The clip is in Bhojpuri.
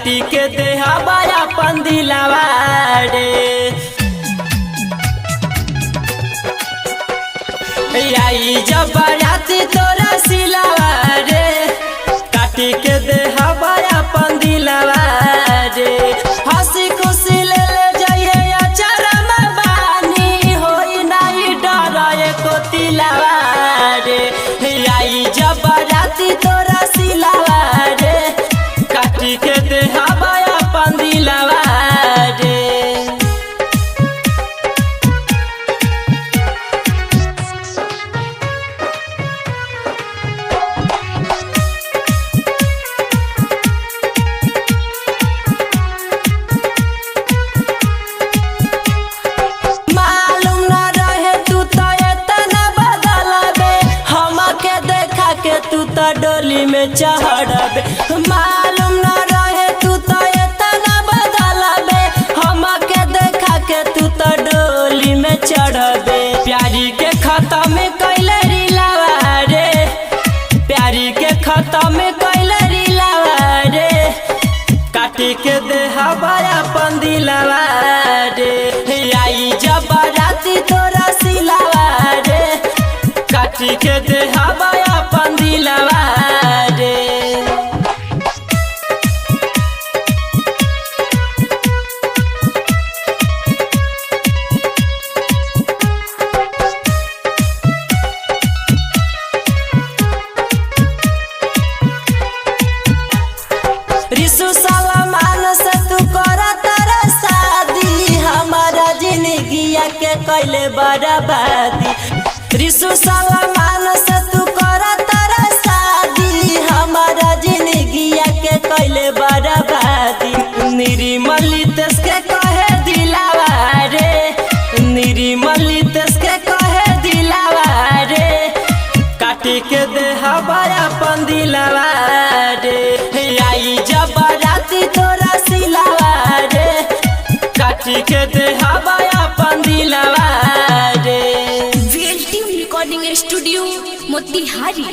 काटी के देहबा अपन दिलवा रे। आई जब बाराती तोरा सिलवा रे, काटी के देहबा अपन दिलवा रे। हंसी खुशी ले जाइए अचार में बानी, होई नहीं डर एको तिलवा रे। आई जब बाराती तोरा सिलवा रे, काटी के देहबा अपन दिलवा रे। तू तो डोली में चढ़बे, मालूम न रहे तू तो इतना बदलबे। हमके देखा के तू तो डोली में चढ़बे। प्यारी के खत्म कैले रिलवा रे, प्यारी के खत्म कैले रिलवा रे। काटी के देहबा अपन दिलवा रे। आई जब बाराती तोरा सिलवा रे, काटी के देहबा अपन दिलवा रे। रिसु सलमान से तू करत रे शादी, हमारा जिंदगिया के कैले बर्बादी। रिसु सलमान से तू करत रे शादी, हमारा जिंदगिया के कैले बर्बादी। निर्मल तेस के कहे दिलवा रे, निर्मल तेस के कहे दिलवा रे। काटी के देहबा अपन दिलवा रे। आई जब बाराती तोरा सिलवा रे, काटी के देहबा अपन दिलवा रे। Recording studio Motihari.